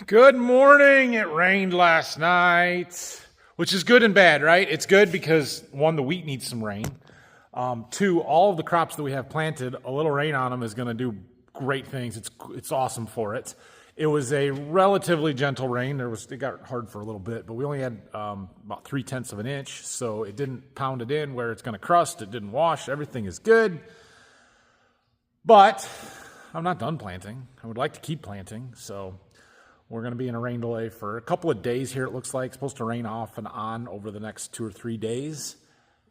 Good morning. It rained last night, which is good and bad, right? It's good because, one, the wheat needs some rain. Two, all of the crops that we have planted, a little rain on them is going to do great things. It's awesome for it. It was a relatively gentle rain. It got hard for a little bit, but we only had about 3/10 of an inch, so it didn't pound it in where it's going to crust. It didn't wash. Everything is good. But I'm not done planting. I would like to keep planting, so we're going to be in a rain delay for a couple of days here, it looks like. It's supposed to rain off and on over the next 2 or 3 days.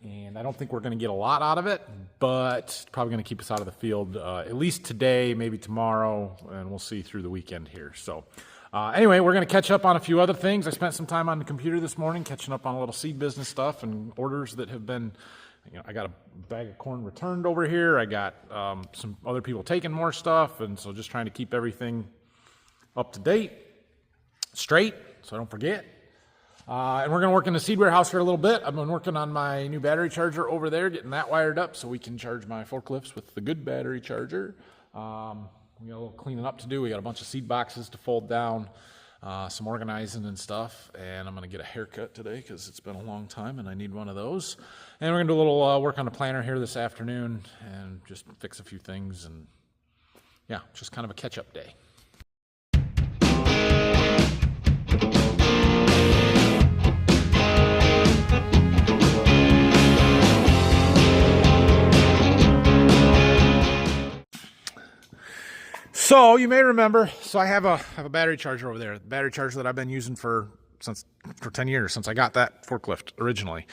And I don't think we're going to get a lot out of it, but it's probably going to keep us out of the field at least today, maybe tomorrow, and we'll see through the weekend here. So anyway, we're going to catch up on a few other things. I spent some time on the computer this morning catching up on a little seed business stuff and orders that have been, I got a bag of corn returned over here. I got some other people taking more stuff, and so just trying to keep everything up to date, straight, so I don't forget. And we're going to work in the seed warehouse for a little bit. I've been working on my new battery charger over there, getting that wired up so we can charge my forklifts with the good battery charger. We got a little cleaning up to do. We got a bunch of seed boxes to fold down, some organizing and stuff. And I'm going to get a haircut today because it's been a long time and I need one of those. And we're going to do a little work on the planter here this afternoon and just fix a few things. And yeah, just kind of a catch-up day. So you may remember, I have a battery charger over there, the battery charger that I've been using for 10 years, since I got that forklift originally.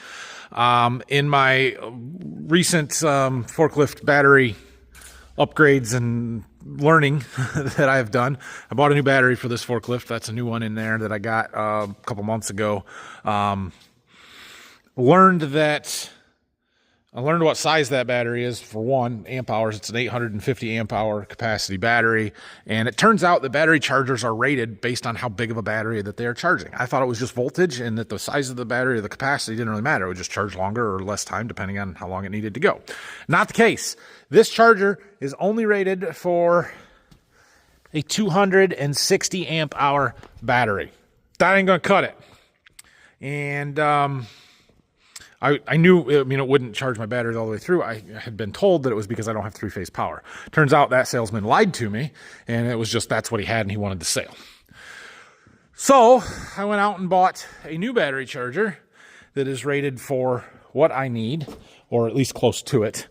In my recent forklift battery upgrades and learning that I've done, I bought a new battery for this forklift. That's a new one in there that I got a couple months ago. I learned what size that battery is. For 1 amp hours, it's an 850 amp hour capacity battery. And it turns out that battery chargers are rated based on how big of a battery that they are charging. I thought it was just voltage and that the size of the battery or the capacity didn't really matter. It would just charge longer or less time depending on how long it needed to go. Not the case. This charger is only rated for a 260 amp hour battery. That ain't going to cut it. And I knew, it wouldn't charge my batteries all the way through. I had been told that it was because I don't have 3-phase power. Turns out that salesman lied to me, and it was just that's what he had and he wanted the sale. So I went out and bought a new battery charger that is rated for what I need, or at least close to it.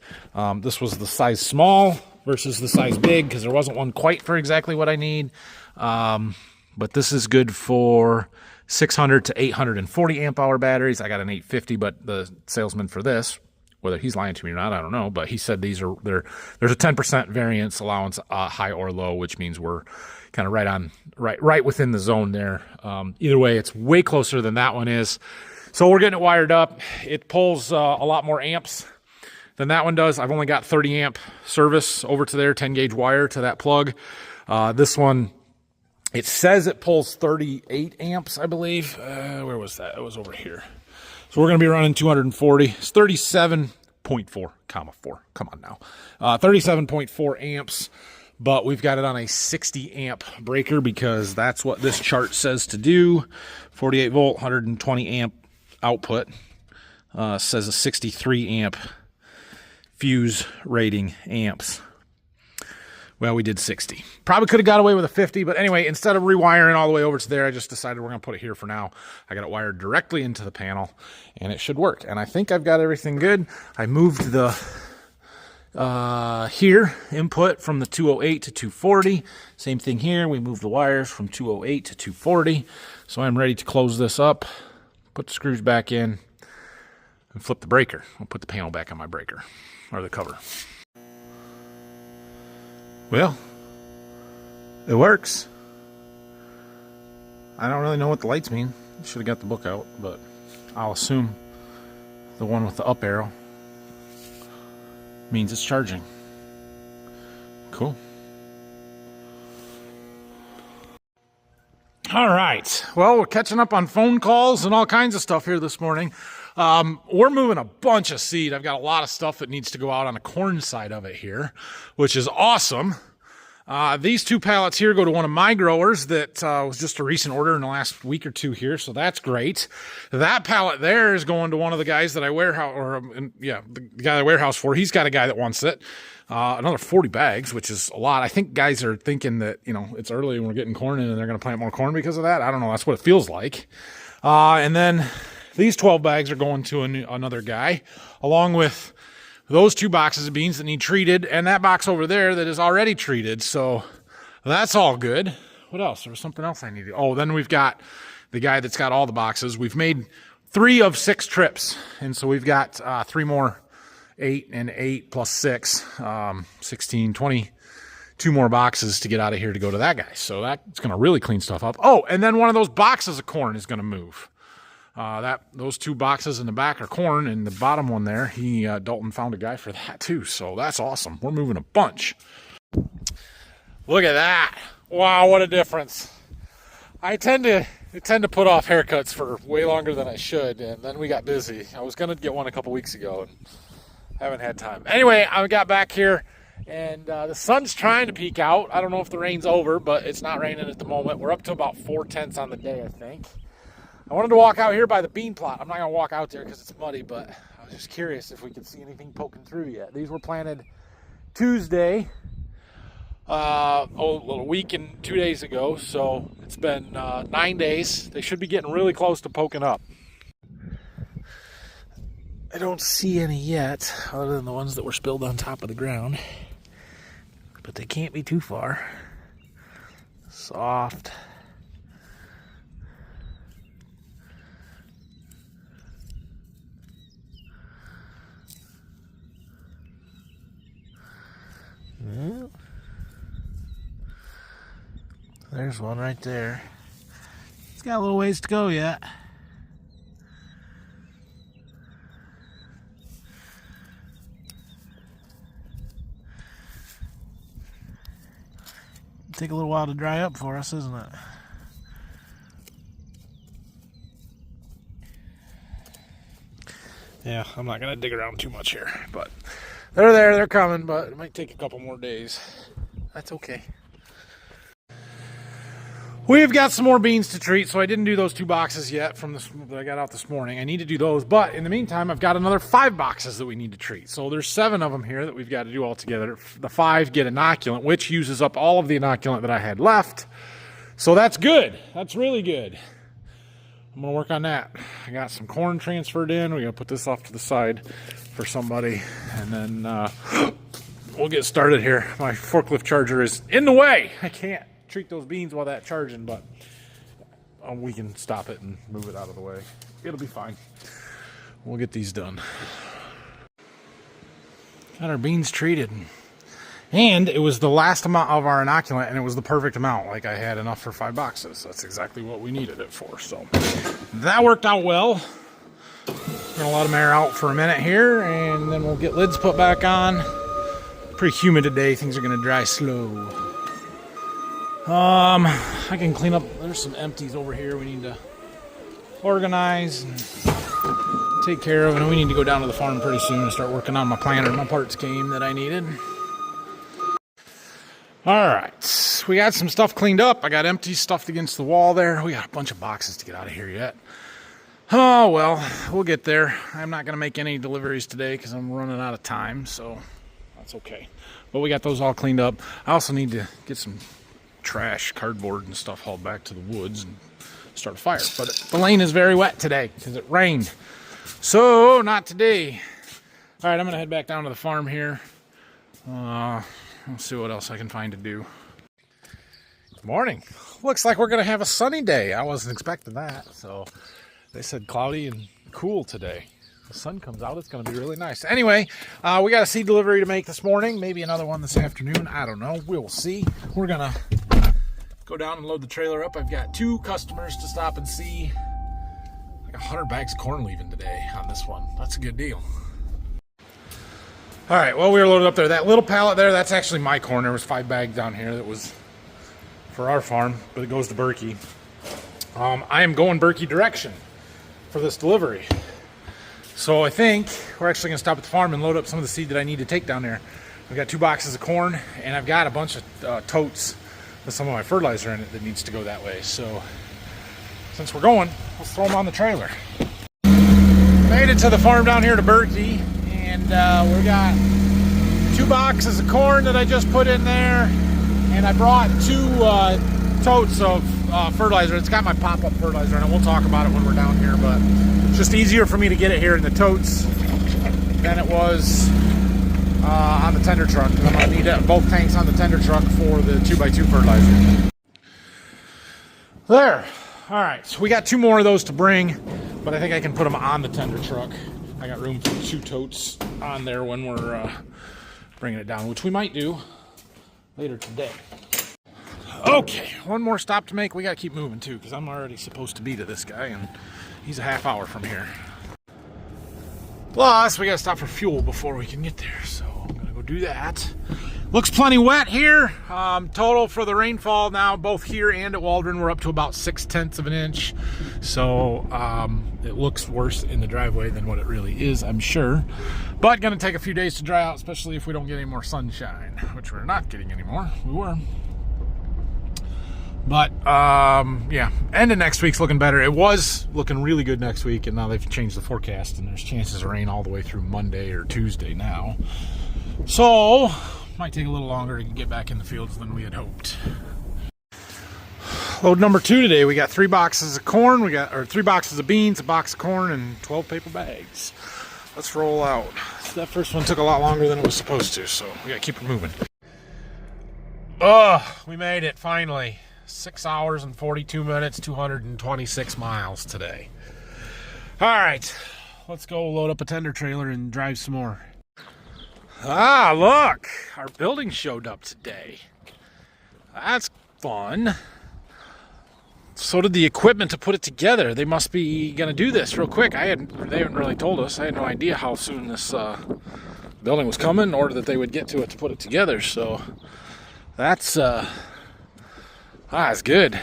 This was the size small versus the size big because there wasn't one quite for exactly what I need. But this is good for 600 to 840 amp hour batteries. I got an 850, but the salesman for this, whether he's lying to me or not, I don't know, but he said there's a 10% variance allowance, high or low, which means we're kind of right within the zone there. Either way, it's way closer than that one is. So we're getting it wired up. It pulls a lot more amps than that one does. I've only got 30 amp service over to there, 10 gauge wire to that plug. This one, it says it pulls 38 amps, I believe. Where was that? It was over here. So we're going to be running 240. It's 37.4, 4. Come on now. 37.4 amps, but we've got it on a 60 amp breaker because that's what this chart says to do. 48 volt, 120 amp output. Says a 63 amp fuse rating amps. Well, we did 60. Probably could have got away with a 50, but anyway, instead of rewiring all the way over to there, I just decided we're going to put it here for now. I got it wired directly into the panel, and it should work. And I think I've got everything good. I moved the here input from the 208 to 240. Same thing here. We moved the wires from 208 to 240. So I'm ready to close this up, put the screws back in, and flip the breaker. I'll put the panel back on my breaker, or the cover. Well, it works. I don't really know what the lights mean. Should have got the book out, but I'll assume the one with the up arrow means it's charging. Cool. All right. Well, we're catching up on phone calls and all kinds of stuff here this morning. We're moving a bunch of seed. I've got a lot of stuff that needs to go out on the corn side of it here, which is awesome. These 2 pallets here go to one of my growers that was just a recent order in the last week or 2 here, so that's great. That pallet there is going to one of the guys that I warehouse, the guy I warehouse for. He's got a guy that wants it. Another 40 bags, which is a lot. I think guys are thinking that, it's early and we're getting corn in and they're going to plant more corn because of that. I don't know. That's what it feels like. And then these 12 bags are going to another guy, along with those 2 boxes of beans that need treated, and that box over there that is already treated. So that's all good. What else? There was something else I needed. Oh, then we've got the guy that's got all the boxes. We've made 3 of 6 trips, and so we've got 3 more, 8 and 8 plus 6, 16, 22 more boxes to get out of here to go to that guy. So that's going to really clean stuff up. Oh, and then one of those boxes of corn is going to move. Those 2 boxes in the back are corn, and the bottom one there, Dalton found a guy for that too. So that's awesome. We're moving a bunch. Look at that. Wow, what a difference. I tend to put off haircuts for way longer than I should, and then we got busy. I was going to get one a couple weeks ago and haven't had time. Anyway, I got back here, and the sun's trying to peek out. I don't know if the rain's over, but it's not raining at the moment. We're up to about 4/10 on the day, I think. I wanted to walk out here by the bean plot. I'm not going to walk out there because it's muddy, but I was just curious if we could see anything poking through yet. These were planted Tuesday, a week and 2 days ago, so it's been 9 days. They should be getting really close to poking up. I don't see any yet, other than the ones that were spilled on top of the ground, but they can't be too far. Soft. Well, there's one right there. It's got a little ways to go yet. Take a little while to dry up for us, isn't it? Yeah, I'm not gonna dig around too much here, but they're coming, but it might take a couple more days. That's okay. We've got some more beans to treat, so I didn't do those 2 boxes yet from this that I got out this morning. I need to do those, but in the meantime, I've got another 5 boxes that we need to treat. So there's 7 of them here that we've got to do all together. The 5 get inoculant, which uses up all of the inoculant that I had left. So that's good. That's really good. I'm going to work on that. I got some corn transferred in. We're going to put this off to the side for somebody, and then we'll get started here. My forklift charger is in the way. I can't treat those beans while that's charging, but we can stop it and move it out of the way. It'll be fine. We'll get these done. Got our beans treated. And it was the last amount of our inoculant, and it was the perfect amount. Like, I had enough for 5 boxes. That's exactly what we needed it for. So that worked out well. Gonna let them air out for a minute here, and then we'll get lids put back on. Pretty humid today. Things are gonna dry slow. I can clean up. There's some empties over here we need to organize and take care of, and we need to go down to the farm pretty soon and start working on my planter. My parts came that I needed. All right, we got some stuff cleaned up. I got empties stuffed against the wall there. We got a bunch of boxes to get out of here yet. Oh, well, we'll get there. I'm not going to make any deliveries today because I'm running out of time, so that's okay. But we got those all cleaned up. I also need to get some trash, cardboard, and stuff hauled back to the woods and start a fire. But the lane is very wet today because it rained. So, not today. All right, I'm going to head back down to the farm here. Let's see what else I can find to do. Good morning. Looks like we're going to have a sunny day. I wasn't expecting that. So they said cloudy and cool today. The sun comes out, it's going to be really nice. Anyway, we got a seed delivery to make this morning. Maybe another one this afternoon. I don't know. We'll see. We're going to go down and load the trailer up. I've got 2 customers to stop and see. Like 100 bags of corn leaving today on this one. That's a good deal. All right, well, we were loaded up there. That little pallet there, that's actually my corn. There was 5 bags down here that was for our farm, but it goes to Berkey. I am going Berkey direction for this delivery. So I think we're actually going to stop at the farm and load up some of the seed that I need to take down there. We got 2 boxes of corn, and I've got a bunch of totes with some of my fertilizer in it that needs to go that way. So since we're going, let's throw them on the trailer. Made it to the farm down here to Berkey, and we got 2 boxes of corn that I just put in there, and I brought 2 totes of fertilizer. It's got my pop-up fertilizer in it. We'll talk about it when we're down here, but it's just easier for me to get it here in the totes than it was on the tender truck, because I'm going to need both tanks on the tender truck for the 2x2 fertilizer. There. All right, so we got 2 more of those to bring, but I think I can put them on the tender truck. I got room for 2 totes on there when we're bringing it down, which we might do later today. Okay, one more stop to make. We got to keep moving too, because I'm already supposed to be to this guy, and he's a half hour from here. Plus, we got to stop for fuel before we can get there, so I'm going to go do that. Looks plenty wet here. Total for the rainfall now, both here and at Waldron, we're up to about 6/10 of an inch. So it looks worse in the driveway than what it really is, I'm sure. But going to take a few days to dry out, especially if we don't get any more sunshine, which we're not getting anymore. We were. But yeah, end of next week's looking better. It was looking really good next week, and now they've changed the forecast, and there's chances of rain all the way through Monday or Tuesday now. So might take a little longer to get back in the fields than we had hoped. Load number 2 today. We got 3 boxes of corn. We got 3 boxes of beans, a box of corn, and 12 paper bags. Let's roll out. So that first one took a lot longer than it was supposed to, so we got to keep it moving. Oh, we made it finally. 6 hours and 42 minutes, 226 miles today. All right, let's go load up a tender trailer and drive some more. Ah, look, our building showed up today. That's fun. So did the equipment to put it together. They must be gonna do this real quick. They haven't really told us. I had no idea how soon this building was coming, or that they would get to it to put it together. So that's it's good.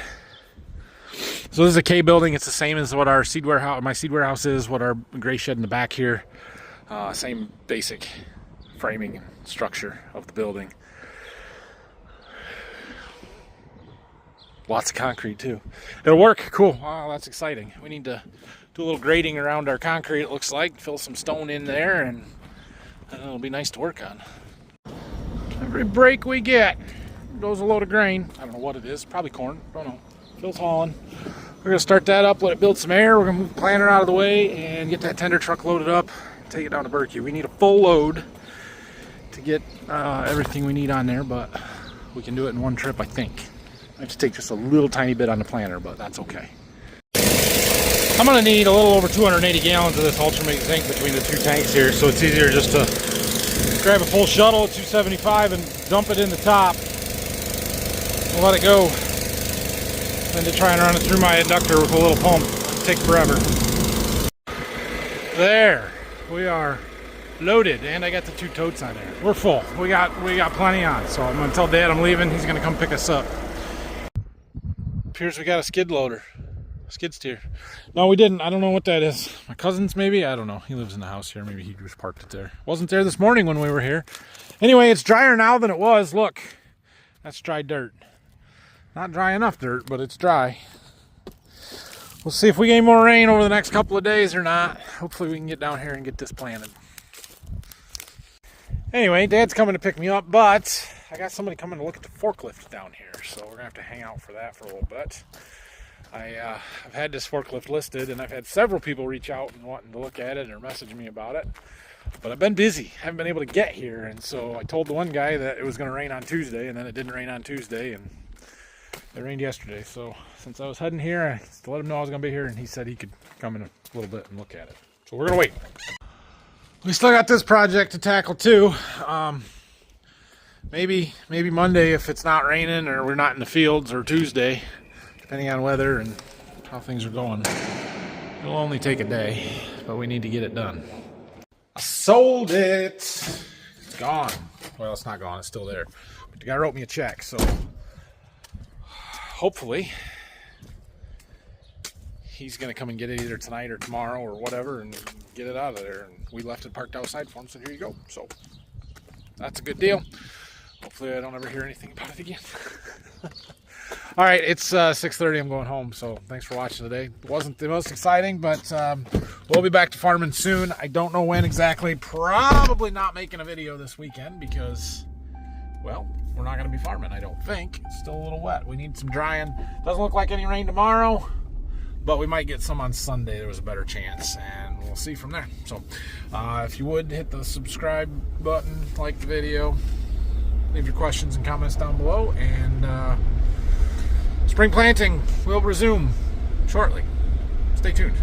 So this is a K building. It's the same as what our seed warehouse, my seed warehouse is, what our gray shed in the back here. Same basic framing and structure of the building. Lots of concrete too. It'll work. Cool. Wow, that's exciting. We need to do a little grading around our concrete, it looks like. Fill some stone in there, and it'll be nice to work on. Every break we get goes a load of grain. I don't know what it is. Probably corn. Don't know. Phil's hauling. We're going to start that up, let it build some air. We're going to move the planter out of the way and get that tender truck loaded up and take it down to Berkey. We need a full load to get everything we need on there, but we can do it in one trip, I think. I have to take just a little tiny bit on the planter, but that's okay. I'm going to need a little over 280 gallons of this Ultramate zinc between the 2 tanks here, so it's easier just to grab a full shuttle at 275 and dump it in the top and let it go, than to try and run it through my inductor with a little pump. It'll take forever. There, we are loaded, and I got the 2 totes on there. We're full. We got plenty on, so I'm gonna tell Dad I'm leaving. He's gonna come pick us up. Appears we got a skid loader, skid steer. No, we didn't. I don't know what that is. My cousin's maybe. I don't know. He lives in the house here. Maybe he just parked it there. Wasn't there this morning when we were here. Anyway, it's drier now than it was. Look, that's dry dirt. Not dry enough dirt, but it's dry. We'll see if we get any more rain over the next couple of days or not. Hopefully we can get down here and get this planted. Anyway, Dad's coming to pick me up, but I got somebody coming to look at the forklift down here, so we're gonna have to hang out for that for a little bit. I've had this forklift listed, and I've had several people reach out and wanting to look at it or message me about it, but I've been busy, haven't been able to get here. And so I told the one guy that it was going to rain on Tuesday, and then it didn't rain on Tuesday, and it rained yesterday. So since I was heading here, I let him know I was going to be here, and he said he could come in a little bit and look at it. So we're going to wait. We still got this project to tackle too. Maybe Monday if it's not raining or we're not in the fields, or Tuesday, depending on weather and how things are going. It'll only take a day, but we need to get it done. I sold it. It's gone. Well, it's not gone. It's still there. But the guy wrote me a check, so hopefully he's going to come and get it either tonight or tomorrow or whatever and get it out of there. And we left it parked outside for him, so here you go. So that's a good deal. Hopefully I don't ever hear anything about it again. All right, it's 6:30. I'm going home, so thanks for watching today. It wasn't the most exciting, but we'll be back to farming soon. I don't know when exactly. Probably not making a video this weekend because, well, we're not going to be farming, I don't think. It's still a little wet. We need some drying. Doesn't look like any rain tomorrow, but we might get some on Sunday. There was a better chance, and we'll see from there. So if you would, hit the subscribe button, like the video, leave your questions and comments down below, and spring planting will resume shortly. Stay tuned.